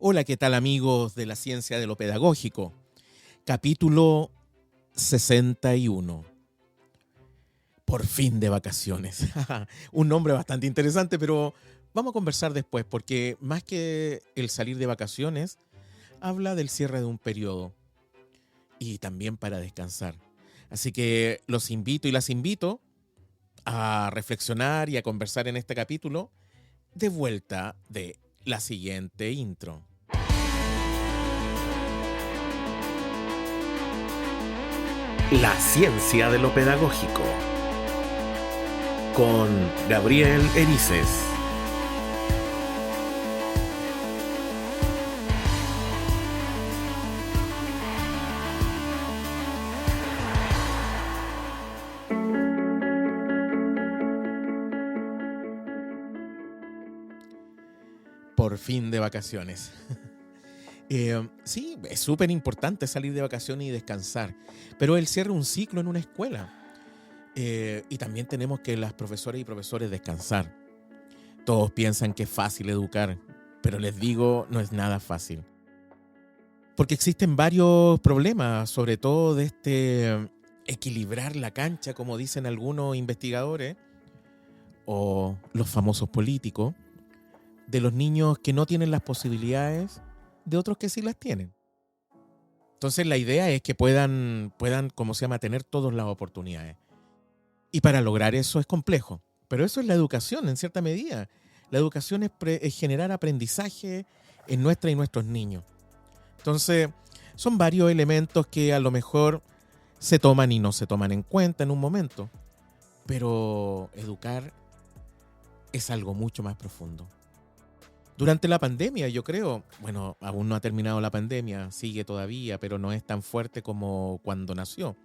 Hola, ¿qué tal amigos de la ciencia de lo pedagógico? Capítulo 61. Por fin de vacaciones. Un nombre bastante interesante, pero vamos a conversar después, porque más que el salir de vacaciones, habla del cierre de un periodo y también para descansar. Así que los invito y las invito a reflexionar y a conversar en este capítulo de vuelta de la siguiente intro. La ciencia de lo pedagógico con Gabriel Erices. Por fin de vacaciones. Sí, es súper importante salir de vacaciones y descansar, pero él cierra un ciclo en una escuela. Y también tenemos que las profesoras y profesores descansar. Todos piensan que es fácil educar, pero les digo, no es nada fácil. Porque existen varios problemas, sobre todo de equilibrar la cancha, como dicen algunos investigadores, o los famosos políticos, de los niños que no tienen las posibilidades de otros que sí las tienen. Entonces la idea es que puedan, ¿cómo se llama?, tener todas las oportunidades. Y para lograr eso es complejo. Pero eso es la educación, en cierta medida. La educación es generar aprendizaje en nuestra y nuestros niños. Entonces, son varios elementos que a lo mejor se toman y no se toman en cuenta en un momento. Pero educar es algo mucho más profundo. Durante la pandemia, yo creo, bueno, aún no ha terminado la pandemia, sigue todavía, pero no es tan fuerte como cuando nació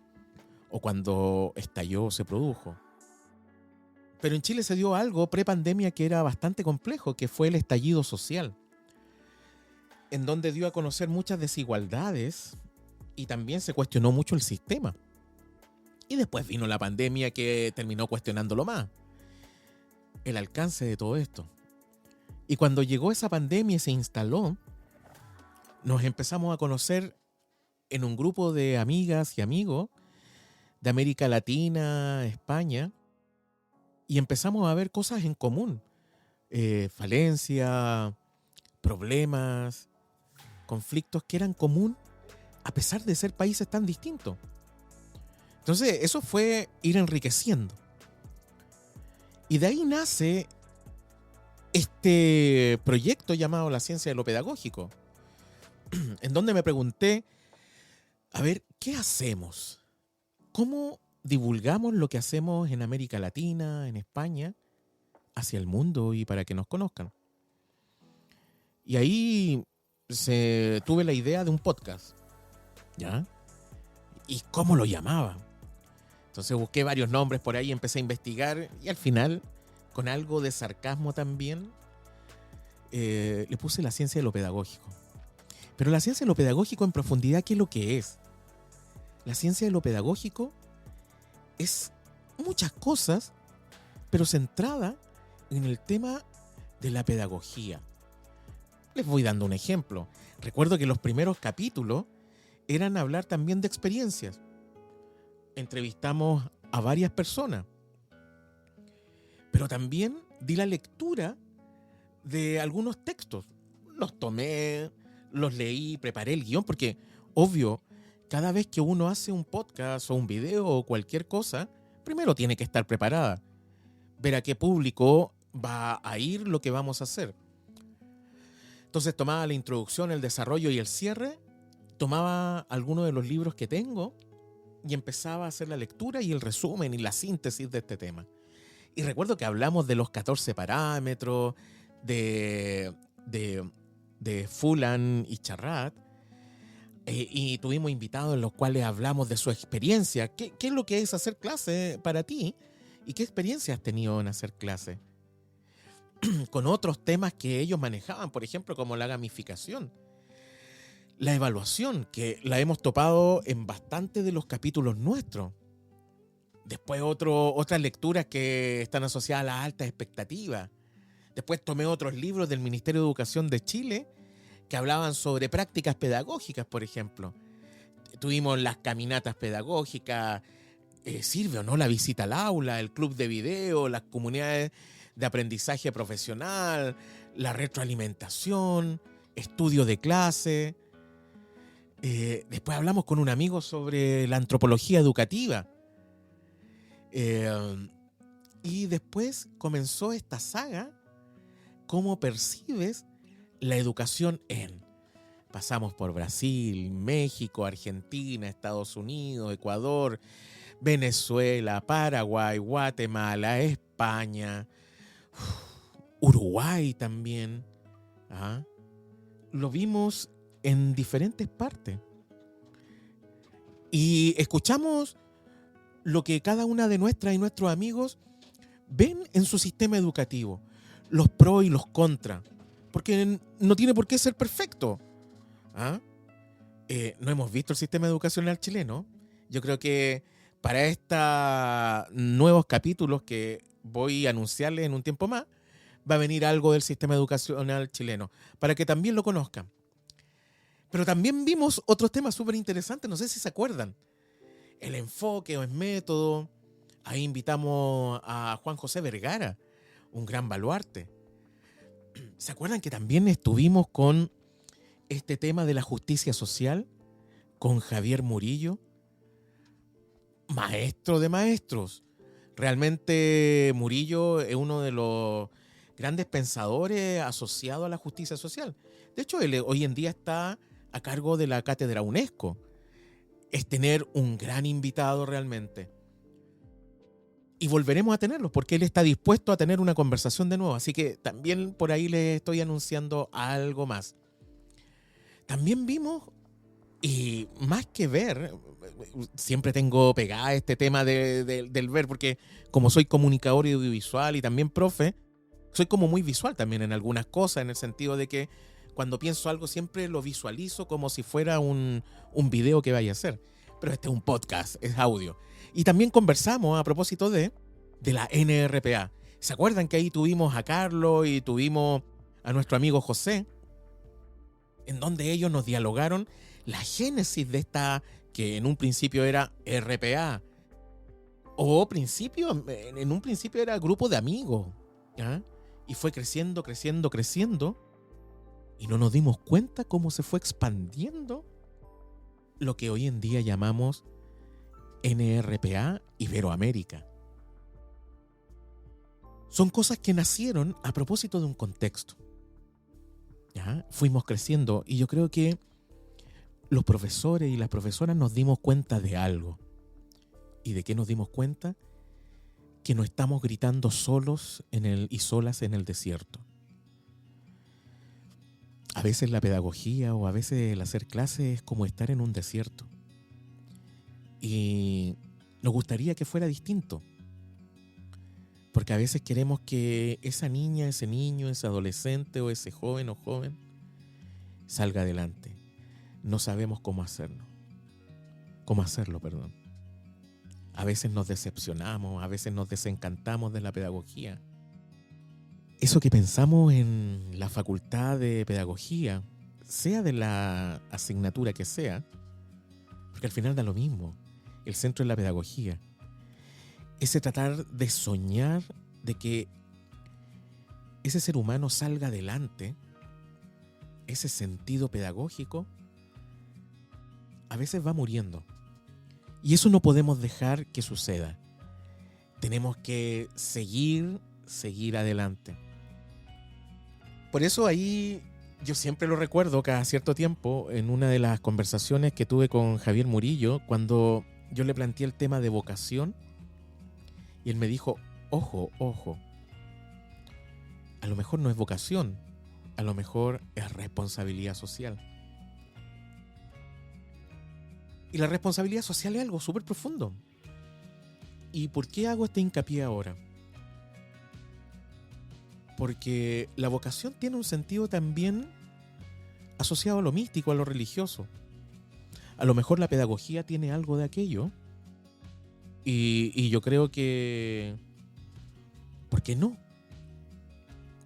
o cuando estalló, se produjo. Pero en Chile se dio algo pre-pandemia que era bastante complejo, que fue el estallido social, en donde dio a conocer muchas desigualdades y también se cuestionó mucho el sistema. Y después vino la pandemia que terminó cuestionándolo más, el alcance de todo esto. Y cuando llegó esa pandemia y se instaló, nos empezamos a conocer en un grupo de amigas y amigos de América Latina, España, y empezamos a ver cosas en común. Falencia, problemas, conflictos que eran común a pesar de ser países tan distintos. Entonces, eso fue ir enriqueciendo. Y de ahí nace este proyecto llamado La Ciencia de lo Pedagógico, en donde me pregunté, a ver, ¿qué hacemos? ¿Cómo divulgamos lo que hacemos en América Latina, en España, hacia el mundo y para que nos conozcan? Y ahí tuve la idea de un podcast, ¿ya? ¿Y cómo lo llamaba? Entonces busqué varios nombres por ahí, empecé a investigar y al final, con algo de sarcasmo también, le puse La Ciencia de lo Pedagógico. Pero la ciencia de lo pedagógico en profundidad, ¿qué es lo que es? La ciencia de lo pedagógico es muchas cosas, pero centrada en el tema de la pedagogía. Les voy dando un ejemplo. Recuerdo que los primeros capítulos eran hablar también de experiencias. Entrevistamos a varias personas, pero también di la lectura de algunos textos. Los tomé, los leí, preparé el guión, porque obvio, cada vez que uno hace un podcast o un video o cualquier cosa, primero tiene que estar preparada, ver a qué público va a ir lo que vamos a hacer. Entonces tomaba la introducción, el desarrollo y el cierre, tomaba algunos de los libros que tengo y empezaba a hacer la lectura y el resumen y la síntesis de este tema. Y recuerdo que hablamos de los 14 parámetros, de Fulan y Charrat, y tuvimos invitados en los cuales hablamos de su experiencia. ¿Qué es lo que es hacer clase para ti? ¿Y qué experiencia has tenido en hacer clase? Con otros temas que ellos manejaban, por ejemplo, como la gamificación. La evaluación, que la hemos topado en bastante de los capítulos nuestros. Después otras lecturas que están asociadas a las altas expectativas. Después tomé otros libros del Ministerio de Educación de Chile que hablaban sobre prácticas pedagógicas, por ejemplo. Tuvimos las caminatas pedagógicas, sirve o no la visita al aula, el club de video, las comunidades de aprendizaje profesional, la retroalimentación, estudio de clase. Después hablamos con un amigo sobre la antropología educativa. Y después comenzó esta saga, cómo percibes la educación en. Pasamos por Brasil, México, Argentina, Estados Unidos, Ecuador, Venezuela, Paraguay, Guatemala, España, Uruguay también. ¿Ah? Lo vimos en diferentes partes. Y escuchamos lo que cada una de nuestras y nuestros amigos ven en su sistema educativo, los pros y los contras, porque no tiene por qué ser perfecto. ¿Ah? No hemos visto el sistema educacional chileno. Yo creo que para estos nuevos capítulos que voy a anunciarles en un tiempo más, va a venir algo del sistema educacional chileno, para que también lo conozcan. Pero también vimos otros temas súper interesantes, no sé si se acuerdan. El enfoque o el método. Ahí invitamos a Juan José Vergara, un gran baluarte. ¿Se acuerdan que también estuvimos con este tema de la justicia social con Javier Murillo? Maestro de maestros. Realmente Murillo es uno de los grandes pensadores asociados a la justicia social. De hecho, él hoy en día está a cargo de la cátedra UNESCO. Es tener un gran invitado realmente. Y volveremos a tenerlo porque él está dispuesto a tener una conversación de nuevo. Así que también por ahí le estoy anunciando algo más. También vimos, y más que ver, siempre tengo pegada este tema del ver, porque como soy comunicador audiovisual y también profe, soy como muy visual también en algunas cosas, en el sentido de que cuando pienso algo siempre lo visualizo como si fuera un video que vaya a hacer. Pero este es un podcast, es audio. Y también conversamos a propósito de la NRPA. ¿Se acuerdan que ahí tuvimos a Carlos y tuvimos a nuestro amigo José? En donde ellos nos dialogaron la génesis de esta, que en un principio era RPA. En un principio era grupo de amigos. ¿Ah? Y fue creciendo, creciendo, creciendo. Y no nos dimos cuenta cómo se fue expandiendo lo que hoy en día llamamos NRPA Iberoamérica. Son cosas que nacieron a propósito de un contexto. ¿Ya? Fuimos creciendo y yo creo que los profesores y las profesoras nos dimos cuenta de algo. ¿Y de qué nos dimos cuenta? Que no estamos gritando solos y solas en el desierto. A veces la pedagogía o a veces el hacer clases es como estar en un desierto. Y nos gustaría que fuera distinto. Porque a veces queremos que esa niña, ese niño, ese adolescente o ese joven o joven salga adelante. No sabemos cómo hacerlo. A veces nos decepcionamos, a veces nos desencantamos de la pedagogía. Eso que pensamos en la facultad de pedagogía, sea de la asignatura que sea, porque al final da lo mismo, el centro es la pedagogía. Ese tratar de soñar de que ese ser humano salga adelante, ese sentido pedagógico, a veces va muriendo. Y eso no podemos dejar que suceda. Tenemos que seguir adelante. Por eso ahí yo siempre lo recuerdo cada cierto tiempo en una de las conversaciones que tuve con Javier Murillo, cuando yo le planteé el tema de vocación y él me dijo, ojo, a lo mejor no es vocación, a lo mejor es responsabilidad social. Y la responsabilidad social es algo súper profundo. ¿Y por qué hago este hincapié ahora? Porque la vocación tiene un sentido también asociado a lo místico, a lo religioso. A lo mejor la pedagogía tiene algo de aquello. Y yo creo que... ¿por qué no?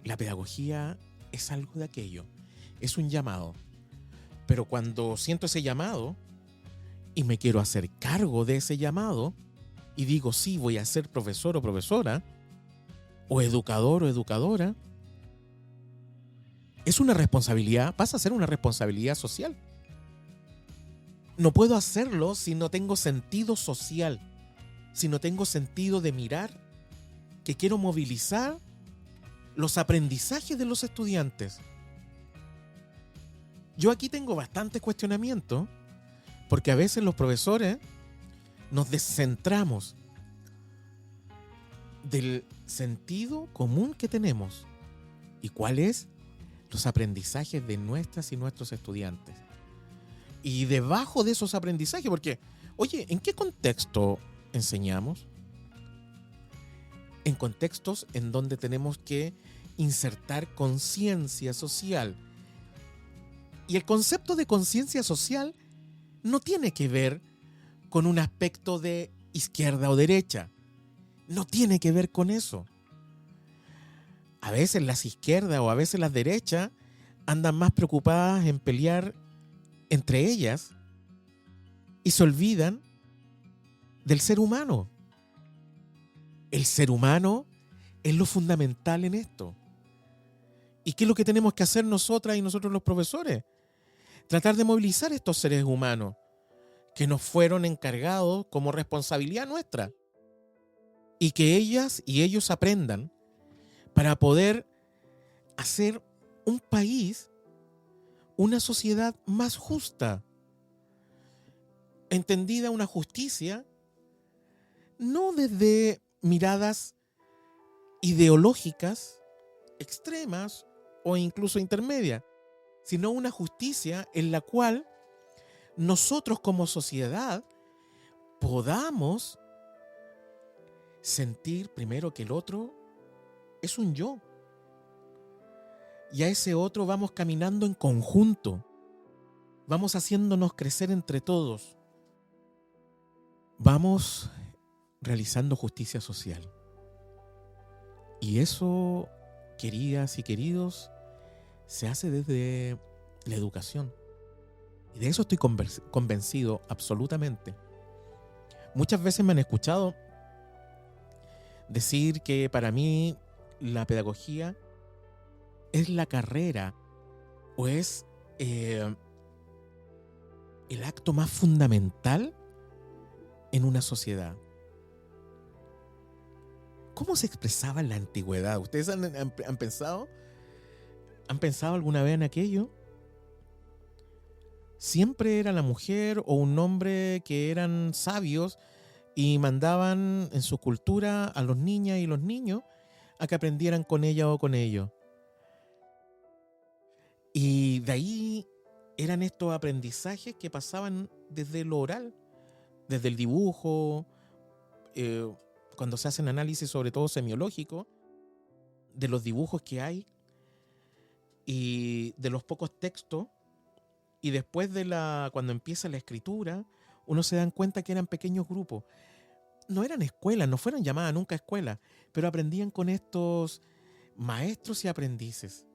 La pedagogía es algo de aquello. es un llamado. Pero cuando siento ese llamado y me quiero hacer cargo de ese llamado y digo, sí, voy a ser profesor o profesora, o educador o educadora, es una responsabilidad, pasa a ser una responsabilidad social. No puedo hacerlo si no tengo sentido social, si no tengo sentido de mirar que quiero movilizar los aprendizajes de los estudiantes. Yo aquí tengo bastante cuestionamiento porque a veces los profesores nos descentramos del sentido común que tenemos y cuál es los aprendizajes de nuestras y nuestros estudiantes. Y debajo de esos aprendizajes, porque, oye, ¿en qué contexto enseñamos? En contextos en donde tenemos que insertar conciencia social. Y el concepto de conciencia social no tiene que ver con un aspecto de izquierda o derecha. No tiene que ver con eso. A veces las izquierdas o a veces las derechas andan más preocupadas en pelear entre ellas y se olvidan del ser humano. El ser humano es lo fundamental en esto. ¿Y qué es lo que tenemos que hacer nosotras y nosotros los profesores? Tratar de movilizar estos seres humanos que nos fueron encargados como responsabilidad nuestra y que ellas y ellos aprendan para poder hacer un país, una sociedad más justa, entendida una justicia no desde miradas ideológicas extremas o incluso intermedias, sino una justicia en la cual nosotros como sociedad podamos sentir primero que el otro es un yo. Y a ese otro vamos caminando en conjunto. Vamos haciéndonos crecer entre todos. Vamos realizando justicia social. Y eso, queridas y queridos, se hace desde la educación. Y de eso estoy convencido absolutamente. Muchas veces me han escuchado decir que para mí la pedagogía es la carrera o es el acto más fundamental en una sociedad. ¿Cómo se expresaba en la antigüedad? ¿Ustedes han pensado? ¿Han pensado alguna vez en aquello? Siempre era la mujer o un hombre que eran sabios y mandaban en su cultura a los niñas y los niños a que aprendieran con ella o con ellos. Y de ahí eran estos aprendizajes que pasaban desde lo oral, desde el dibujo, cuando se hacen análisis sobre todo semiológico, de los dibujos que hay y de los pocos textos, y después cuando empieza la escritura, uno se da cuenta que eran pequeños grupos. No eran escuelas, no fueron llamadas nunca escuelas, pero aprendían con estos maestros y aprendices.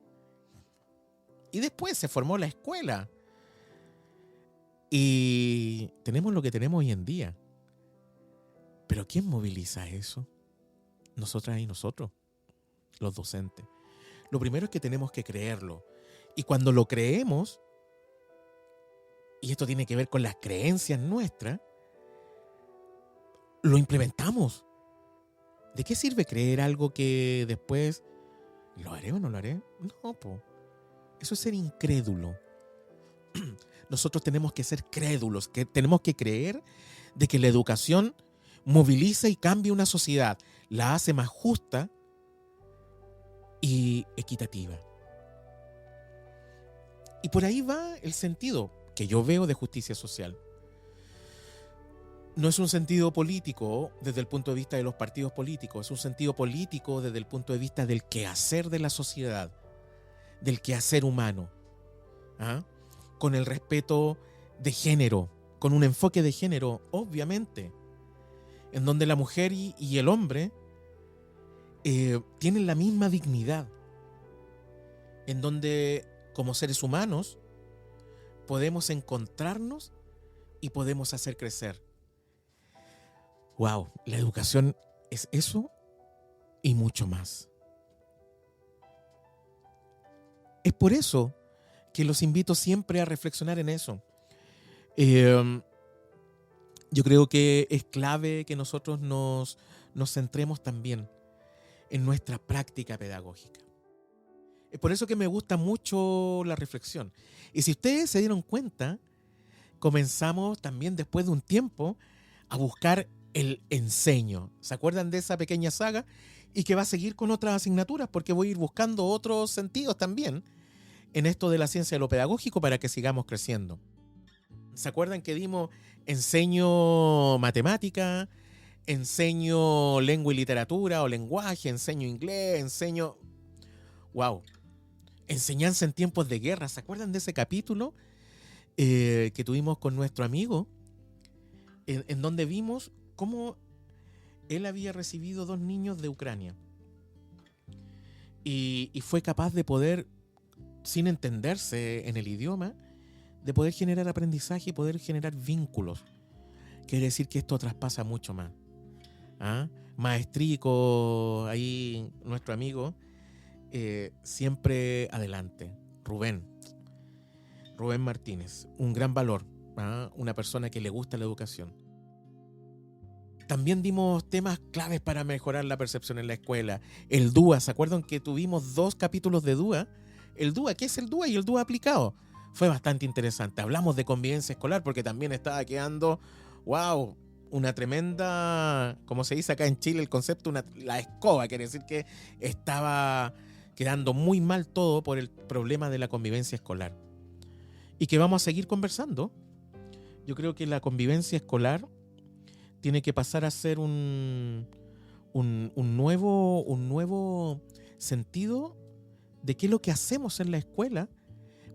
Y después se formó la escuela. Y tenemos lo que tenemos hoy en día. Pero ¿quién moviliza eso? Nosotras y nosotros, los docentes. Lo primero es que tenemos que creerlo. Y cuando lo creemos, y esto tiene que ver con las creencias nuestras, lo implementamos. ¿De qué sirve creer algo que después lo haré o no lo haré? No, eso es ser incrédulo. Nosotros tenemos que ser crédulos, que tenemos que creer de que la educación moviliza y cambia una sociedad, la hace más justa y equitativa. Y por ahí va el sentido que yo veo de justicia social. No es un sentido político desde el punto de vista de los partidos políticos, es un sentido político desde el punto de vista del quehacer de la sociedad, del quehacer humano, con el respeto de género, con un enfoque de género, obviamente, en donde la mujer y el hombre tienen la misma dignidad, en donde como seres humanos, podemos encontrarnos y podemos hacer crecer. ¡Wow! La educación es eso y mucho más. Es por eso que los invito siempre a reflexionar en eso. Yo creo que es clave que nosotros nos centremos también en nuestra práctica pedagógica. Es por eso que me gusta mucho la reflexión. Y si ustedes se dieron cuenta, comenzamos también después de un tiempo a buscar el enseño. ¿Se acuerdan de esa pequeña saga? Y que va a seguir con otras asignaturas porque voy a ir buscando otros sentidos también en esto de la ciencia de lo pedagógico para que sigamos creciendo. ¿Se acuerdan que dimos enseño matemática, enseño lengua y literatura o lenguaje, enseño inglés, enseño... ¡Wow! Enseñanza en tiempos de guerra. ¿Se acuerdan de ese capítulo que tuvimos con nuestro amigo? En donde vimos cómo él había recibido 2 niños de Ucrania. Y fue capaz de poder, sin entenderse en el idioma, de poder generar aprendizaje y poder generar vínculos. Quiere decir que esto traspasa mucho más. ¿Ah? Maestrico, ahí nuestro amigo, siempre adelante. Rubén Martínez, un gran valor, ¿ah? Una persona que le gusta la educación. También dimos temas claves para mejorar la percepción en la escuela. El DUA, ¿se acuerdan que tuvimos 2 capítulos de DUA? El DUA, ¿qué es el DUA y el DUA aplicado? Fue bastante interesante. Hablamos de convivencia escolar porque también estaba quedando, wow, una tremenda, como se dice acá en Chile el concepto, la escoba. Quiere decir que estaba quedando muy mal todo por el problema de la convivencia escolar. Y que vamos a seguir conversando. Yo creo que la convivencia escolar tiene que pasar a ser un nuevo sentido de qué es lo que hacemos en la escuela.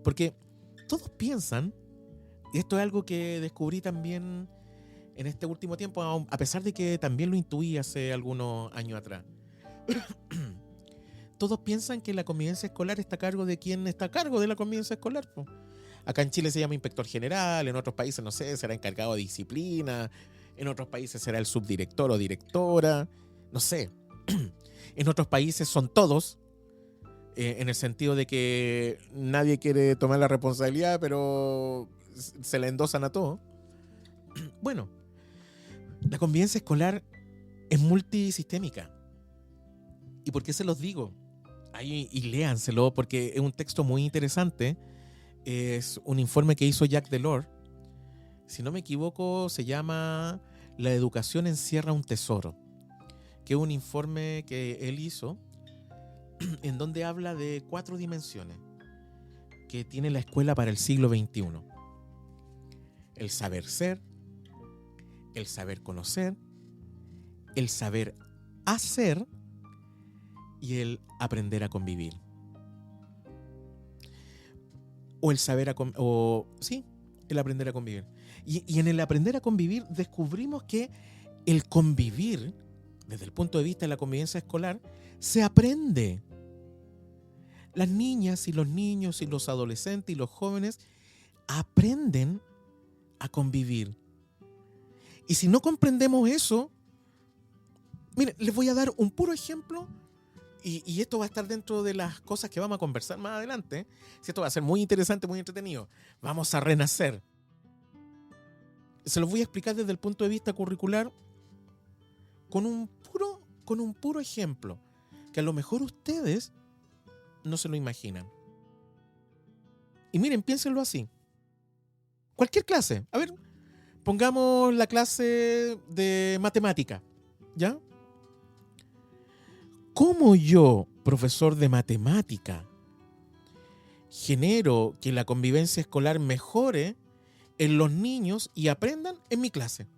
Porque todos piensan, y esto es algo que descubrí también en este último tiempo, a pesar de que también lo intuí hace algunos años atrás. Todos piensan que la convivencia escolar está a cargo de quien está a cargo de la convivencia escolar. Acá en Chile se llama inspector general, en otros países, no sé, será encargado de disciplina, en otros países será el subdirector o directora, no sé. En otros países son todos, en el sentido de que nadie quiere tomar la responsabilidad, pero se la endosan a todo. Bueno, la convivencia escolar es multisistémica. ¿Y por qué se los digo? Ahí, y léanselo porque es un texto muy interesante. Es un informe que hizo Jacques Delors. Si no me equivoco, se llama La educación encierra un tesoro, que es un informe que él hizo en donde habla de 4 dimensiones que tiene la escuela para el siglo XXI. El saber ser, el saber conocer, el saber hacer y el aprender a convivir. O el saber el aprender a convivir. Y en el aprender a convivir descubrimos que el convivir, desde el punto de vista de la convivencia escolar, se aprende. Las niñas y los niños y los adolescentes y los jóvenes aprenden a convivir. Y si no comprendemos eso, miren, les voy a dar un puro ejemplo. Y esto va a estar dentro de las cosas que vamos a conversar más adelante. Esto va a ser muy interesante, muy entretenido. Vamos a renacer. Se los voy a explicar desde el punto de vista curricular con un puro ejemplo que a lo mejor ustedes no se lo imaginan. Y miren, piénsenlo así. Cualquier clase. A ver, pongamos la clase de matemática, ¿ya? ¿Cómo yo, profesor de matemática, genero que la convivencia escolar mejore en los niños y aprendan en mi clase?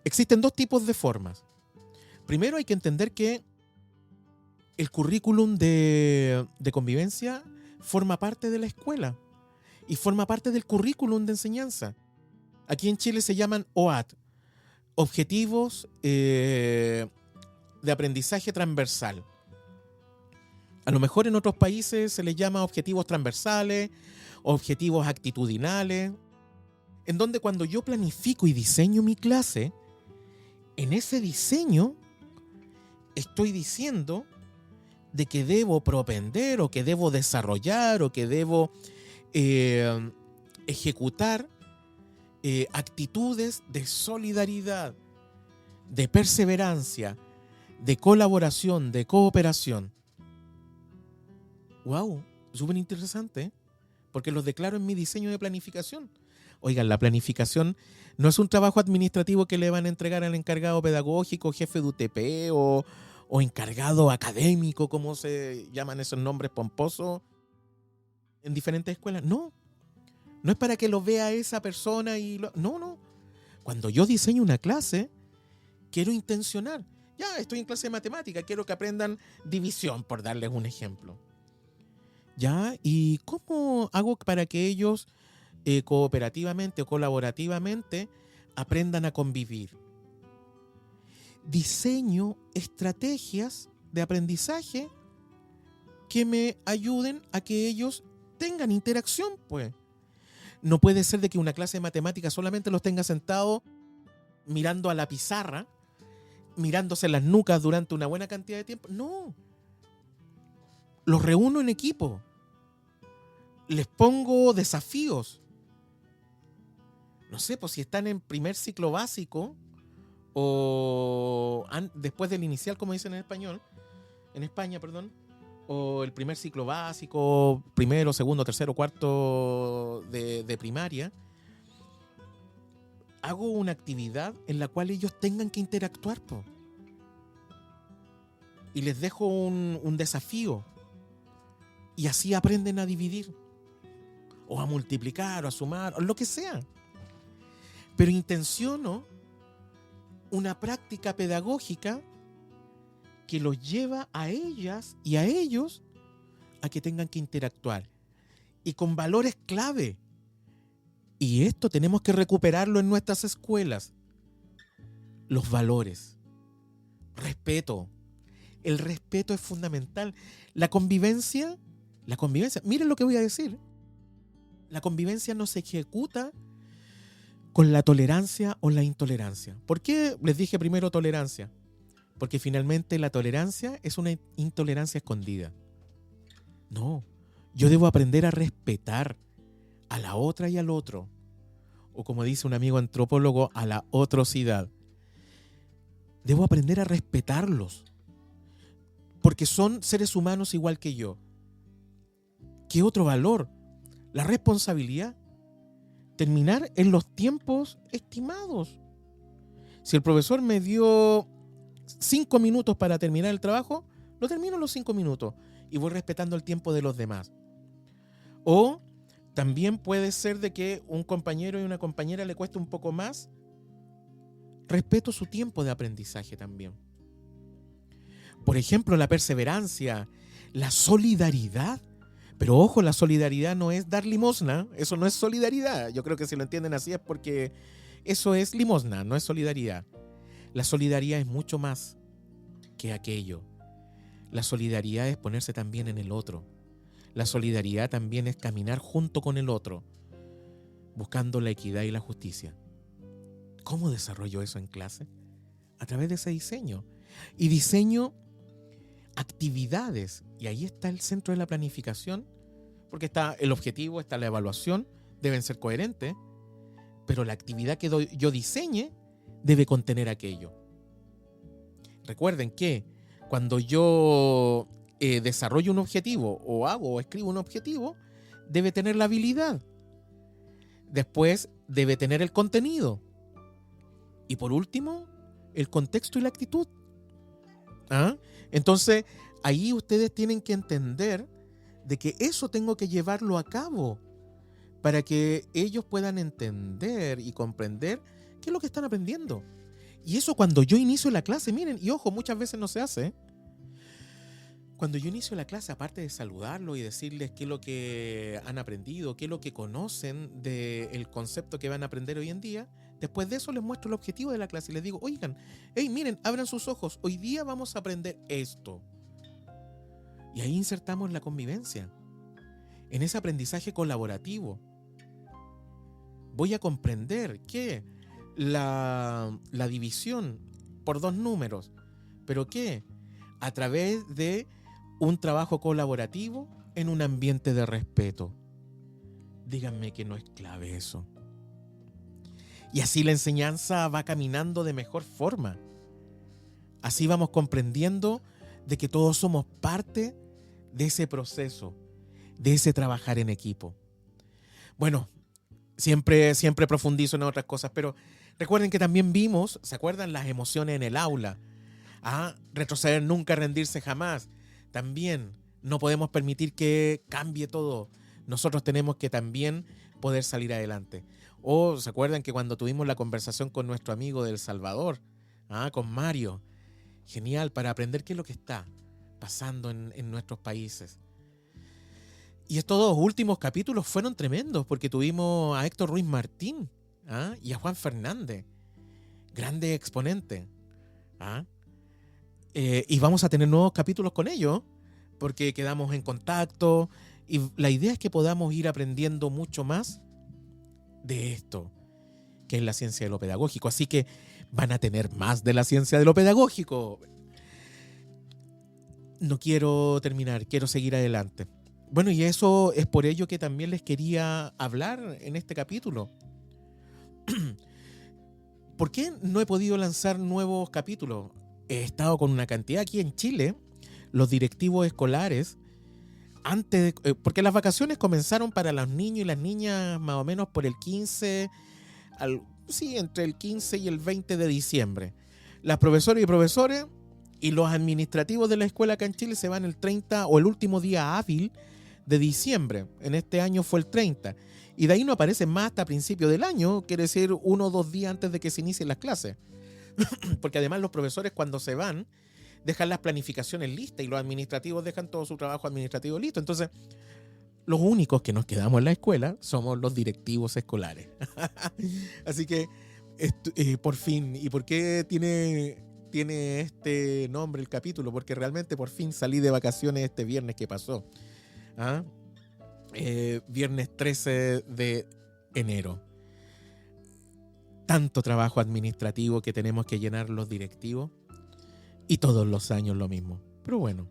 Existen 2 tipos de formas. Primero hay que entender que el currículum de convivencia forma parte de la escuela y forma parte del currículum de enseñanza. Aquí en Chile se llaman OAT, Objetivos de Aprendizaje Transversal. A lo mejor en otros países se les llama objetivos transversales, objetivos actitudinales, en donde cuando yo planifico y diseño mi clase, en ese diseño estoy diciendo de que debo propender o que debo desarrollar o que debo ejecutar actitudes de solidaridad, de perseverancia, de colaboración, de cooperación. ¡Wow! Súper interesante, ¿eh? Porque los declaro en mi diseño de planificación. Oigan, la planificación no es un trabajo administrativo que le van a entregar al encargado pedagógico, jefe de UTP o encargado académico, como se llaman esos nombres pomposos en diferentes escuelas. No, no es para que lo vea esa persona y no. Cuando yo diseño una clase, quiero intencionar. Ya, estoy en clase de matemática, quiero que aprendan división, por darles un ejemplo. ¿Ya? ¿Y cómo hago para que ellos cooperativamente o colaborativamente aprendan a convivir? Diseño estrategias de aprendizaje que me ayuden a que ellos tengan interacción, pues. No puede ser de que una clase de matemáticas solamente los tenga sentados mirando a la pizarra, mirándose las nucas durante una buena cantidad de tiempo. No. Los reúno en equipo. Les pongo desafíos. No sé, pues si están en primer ciclo básico o después del inicial, como dicen en español, en España, perdón, o el primer ciclo básico, primero, segundo, tercero, cuarto de primaria, hago una actividad en la cual ellos tengan que interactuar, po. Y les dejo un desafío. Y así aprenden a dividir, o a multiplicar, o a sumar, o lo que sea. Pero intenciono una práctica pedagógica que los lleva a ellas y a ellos a que tengan que interactuar. Y con valores clave. Y esto tenemos que recuperarlo en nuestras escuelas. Los valores. Respeto. El respeto es fundamental. La convivencia, miren lo que voy a decir. La convivencia no se ejecuta con la tolerancia o la intolerancia. ¿Por qué les dije primero tolerancia? Porque finalmente la tolerancia es una intolerancia escondida. No, yo debo aprender a respetar a la otra y al otro. O como dice un amigo antropólogo, a la otrocidad. Debo aprender a respetarlos. Porque son seres humanos igual que yo. ¿Qué otro valor? La responsabilidad. Terminar en los tiempos estimados. Si el profesor me dio 5 minutos para terminar el trabajo, lo termino en los 5 minutos y voy respetando el tiempo de los demás. O también puede ser de que un compañero y una compañera le cueste un poco más. Respeto su tiempo de aprendizaje también. Por ejemplo, la perseverancia, la solidaridad. Pero ojo, la solidaridad no es dar limosna, eso no es solidaridad. Yo creo que si lo entienden así es porque eso es limosna, no es solidaridad. La solidaridad es mucho más que aquello. La solidaridad es ponerse también en el otro. La solidaridad también es caminar junto con el otro, buscando la equidad y la justicia. ¿Cómo desarrollo eso en clase? A través de ese diseño. Y diseño actividades, y ahí está el centro de la planificación, porque está el objetivo, está la evaluación, deben ser coherentes, pero la actividad que yo diseñe debe contener aquello. Recuerden que cuando yo desarrollo un objetivo o hago o escribo un objetivo, debe tener la habilidad. Después debe tener el contenido. Y por último, el contexto y la actitud. ¿Ah? Entonces, ahí ustedes tienen que entender de que eso tengo que llevarlo a cabo para que ellos puedan entender y comprender qué es lo que están aprendiendo. Y eso cuando yo inicio la clase, miren, y ojo, muchas veces no se hace. Cuando yo inicio la clase, aparte de saludarlos y decirles qué es lo que han aprendido, qué es lo que conocen del concepto que van a aprender hoy en día, después de eso les muestro el objetivo de la clase y les digo, oigan, hey, miren, abran sus ojos, hoy día vamos a aprender esto. Y ahí insertamos la convivencia, en ese aprendizaje colaborativo. Voy a comprender que la división por 2 números, pero que a través de un trabajo colaborativo en un ambiente de respeto. Díganme que no es clave eso. Y así la enseñanza va caminando de mejor forma. Así vamos comprendiendo de que todos somos parte de ese proceso, de ese trabajar en equipo. Bueno, siempre profundizo en otras cosas, pero recuerden que también vimos, ¿se acuerdan? Las emociones en el aula. Retroceder nunca, rendirse jamás. También no podemos permitir que cambie todo. Nosotros tenemos que también poder salir adelante. O ¿se acuerdan que cuando tuvimos la conversación con nuestro amigo de El Salvador, con Mario? Genial, para aprender qué es lo que está pasando en nuestros países. Y estos 2 últimos capítulos fueron tremendos porque tuvimos a Héctor Ruiz Martín y a Juan Fernández, grandes exponentes. Y vamos a tener nuevos capítulos con ellos porque quedamos en contacto y la idea es que podamos ir aprendiendo mucho más de esto, que es la ciencia de lo pedagógico. Así que van a tener más de la ciencia de lo pedagógico. No quiero terminar, quiero seguir adelante. Bueno, y eso es por ello que también les quería hablar en este capítulo. ¿Por qué no he podido lanzar nuevos capítulos? He estado con una cantidad aquí en Chile, los directivos escolares, porque las vacaciones comenzaron para los niños y las niñas más o menos por el 15, entre el 15 y el 20 de diciembre. Las profesoras y profesores y los administrativos de la escuela acá en Chile se van el 30 o el último día hábil de diciembre. En este año fue el 30. Y de ahí no aparecen más hasta principio del año, quiere decir 1 o 2 días antes de que se inicien las clases. Porque además los profesores cuando se van dejan las planificaciones listas y los administrativos dejan todo su trabajo administrativo listo. Entonces, los únicos que nos quedamos en la escuela somos los directivos escolares. Así que, por fin, ¿y por qué tiene este nombre el capítulo? Porque realmente por fin salí de vacaciones este viernes que pasó. Viernes 13 de enero. Tanto trabajo administrativo que tenemos que llenar los directivos y todos los años lo mismo. Pero bueno,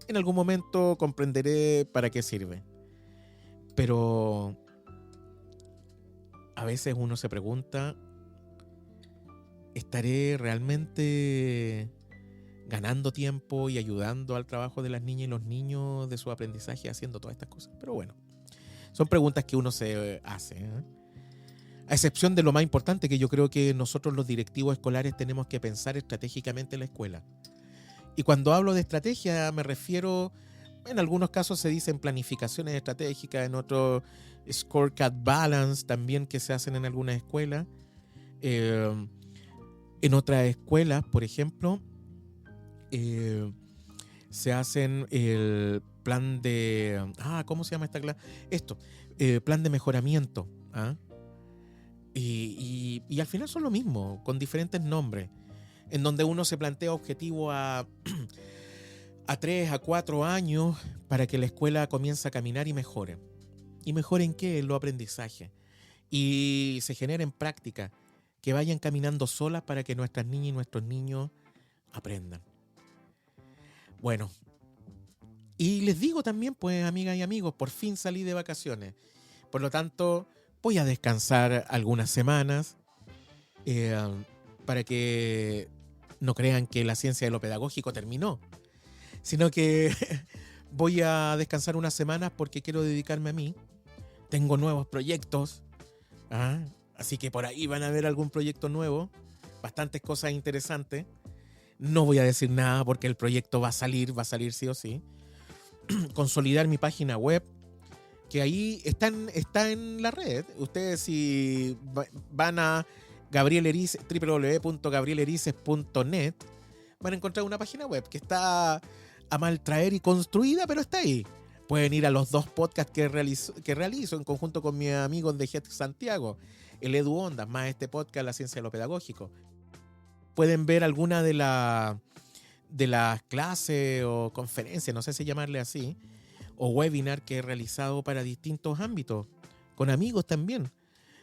en algún momento comprenderé para qué sirve. Pero a veces uno se pregunta, ¿estaré realmente ganando tiempo y ayudando al trabajo de las niñas y los niños de su aprendizaje haciendo todas estas cosas? Pero bueno, son preguntas que uno se hace, a excepción de lo más importante, que yo creo que nosotros los directivos escolares tenemos que pensar estratégicamente en la escuela. Y cuando hablo de estrategia me refiero, en algunos casos se dicen planificaciones estratégicas, en otros scorecard balance también que se hacen en algunas escuelas. En otras escuelas, por ejemplo, se hacen el plan de... ¿cómo se llama esta clase? Plan de mejoramiento. Y al final son lo mismo, con diferentes nombres, en donde uno se plantea objetivos a 3 a 4 años para que la escuela comience a caminar y mejore. ¿Y mejore en qué? En los aprendizajes. Y se generen prácticas que vayan caminando solas para que nuestras niñas y nuestros niños aprendan. Bueno, y les digo también, pues, amigas y amigos, por fin salí de vacaciones. Por lo tanto, voy a descansar algunas semanas para que no crean que la ciencia de lo pedagógico terminó, sino que voy a descansar unas semanas porque quiero dedicarme a mí. Tengo nuevos proyectos, así que por ahí van a ver algún proyecto nuevo, bastantes cosas interesantes. No voy a decir nada porque el proyecto va a salir sí o sí. Consolidar mi página web, que ahí está en la red. Ustedes si van a www.gabrielerices.net van a encontrar una página web que está a mal traer y construida, pero está ahí. Pueden ir a los 2 podcasts que realizo en conjunto con mis amigos de GET Santiago, el Edu Ondas, más este podcast La Ciencia de lo Pedagógico. Pueden ver alguna de de las clases o conferencias, no sé si llamarle así, o webinar que he realizado para distintos ámbitos, con amigos también.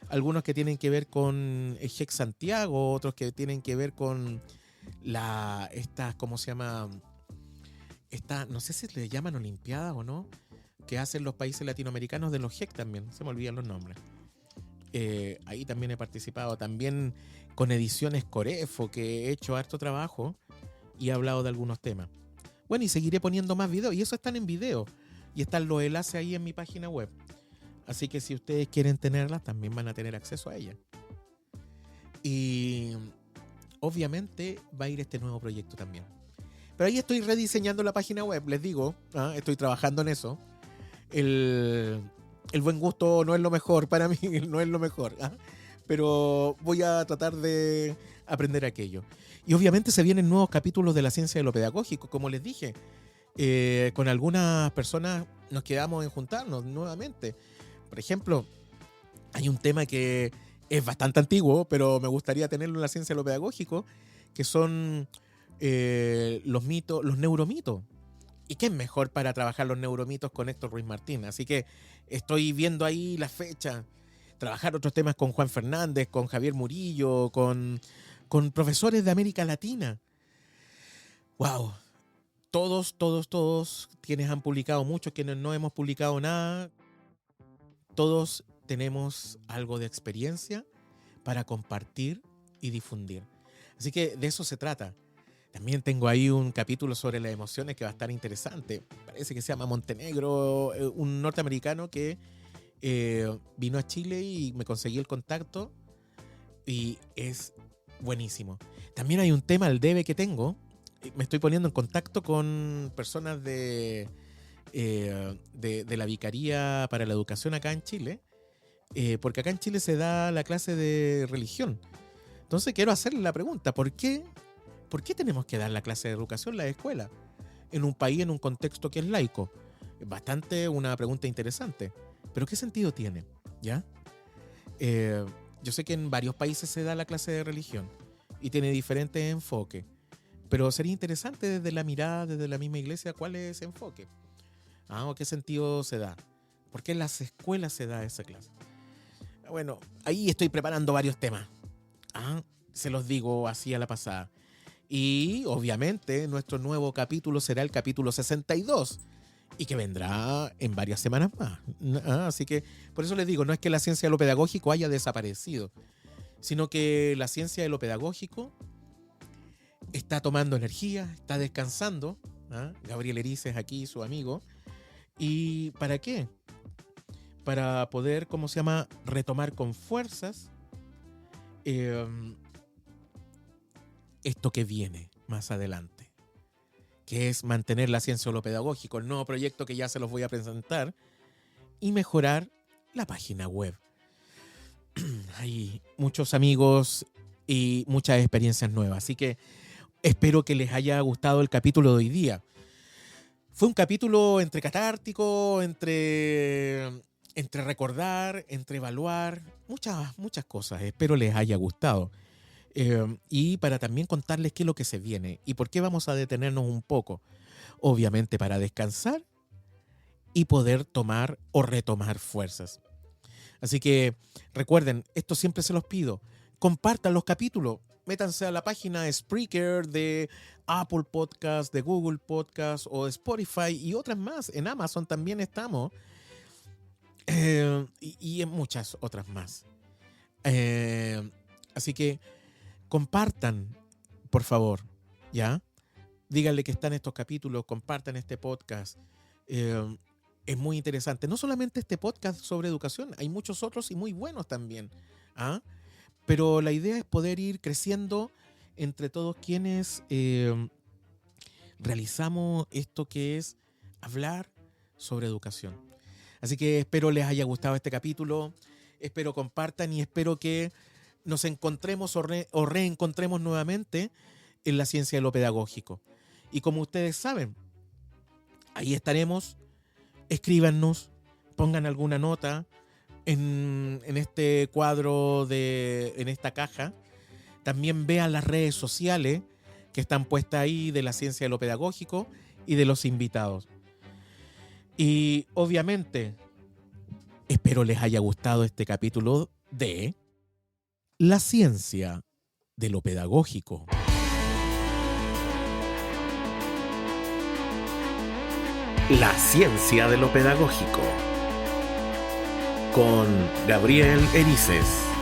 Algunos que tienen que ver con el GEC Santiago, otros que tienen que ver con ¿cómo se llama? No sé si le llaman Olimpiada o no, que hacen los países latinoamericanos de los GEC también, se me olvidan los nombres. Ahí también he participado, también con Ediciones Corefo, que he hecho harto trabajo y he hablado de algunos temas. Bueno, y seguiré poniendo más videos, y eso están en video, y están los enlaces ahí en mi página web. Así que si ustedes quieren tenerlas, también van a tener acceso a ellas. Y obviamente va a ir este nuevo proyecto también. Pero ahí estoy rediseñando la página web, les digo, estoy trabajando en eso. El buen gusto no es lo mejor para mí, no es lo mejor. Pero voy a tratar de aprender aquello. Y obviamente se vienen nuevos capítulos de la ciencia de lo pedagógico, como les dije. Con algunas personas nos quedamos en juntarnos nuevamente. Por ejemplo, hay un tema que es bastante antiguo, pero me gustaría tenerlo en la ciencia de lo pedagógico, que son los mitos, los neuromitos. ¿Y qué es mejor para trabajar los neuromitos con Héctor Ruiz Martín? Así que estoy viendo ahí la fecha, trabajar otros temas con Juan Fernández, con Javier Murillo, con profesores de América Latina. ¡Wow! Todos, quienes han publicado, muchos quienes no hemos publicado nada, todos tenemos algo de experiencia para compartir y difundir. Así que de eso se trata. También tengo ahí un capítulo sobre las emociones que va a estar interesante. Parece que se llama Montenegro, un norteamericano que vino a Chile y me conseguí el contacto y es buenísimo. También hay un tema, el debe que tengo. Me estoy poniendo en contacto con personas de la Vicaría para la Educación acá en Chile, porque acá en Chile se da la clase de religión. Entonces quiero hacerle la pregunta, ¿por qué tenemos que dar la clase de educación en la escuela? En un país, en un contexto que es laico. Es bastante una pregunta interesante. ¿Pero qué sentido tiene? ¿Ya? Yo sé que en varios países se da la clase de religión y tiene diferentes enfoques. Pero sería interesante desde la mirada, desde la misma iglesia, cuál es ese enfoque. ¿O qué sentido se da? ¿Por qué en las escuelas se da esa clase? Bueno, ahí estoy preparando varios temas. Se los digo así a la pasada. Y obviamente nuestro nuevo capítulo será el capítulo 62 y que vendrá en varias semanas más. Así que por eso les digo, no es que la ciencia de lo pedagógico haya desaparecido, sino que la ciencia de lo pedagógico está tomando energía, está descansando. Gabriel Erices aquí, su amigo. ¿Y para qué? Para poder, retomar con fuerzas esto que viene más adelante, que es mantener la ciencia de lo pedagógico, el nuevo proyecto que ya se los voy a presentar, y mejorar la página web. Hay muchos amigos y muchas experiencias nuevas, así que espero que les haya gustado el capítulo de hoy día. Fue un capítulo entre catártico, entre recordar, entre evaluar, muchas cosas. Espero les haya gustado. Y para también contarles qué es lo que se viene y por qué vamos a detenernos un poco. Obviamente para descansar y poder tomar o retomar fuerzas. Así que recuerden, esto siempre se los pido. Compartan los capítulos. Métanse a la página de Spreaker, de Apple Podcast, de Google Podcast o de Spotify y otras más. En Amazon también estamos. Y en muchas otras más. Así que compartan, por favor, ¿ya? Díganle que están estos capítulos, compartan este podcast. Es muy interesante. No solamente este podcast sobre educación, hay muchos otros y muy buenos también. Pero la idea es poder ir creciendo entre todos quienes realizamos esto que es hablar sobre educación. Así que espero les haya gustado este capítulo, espero compartan y espero que nos encontremos o reencontremos nuevamente en la ciencia de lo pedagógico. Y como ustedes saben, ahí estaremos, escríbanos, pongan alguna nota en este cuadro, en esta caja. También vean las redes sociales, que están puestas ahí de la ciencia de lo pedagógico y de los invitados. Y obviamente, espero les haya gustado este capítulo de la ciencia de lo pedagógico. La ciencia de lo pedagógico. Con Gabriel Erices.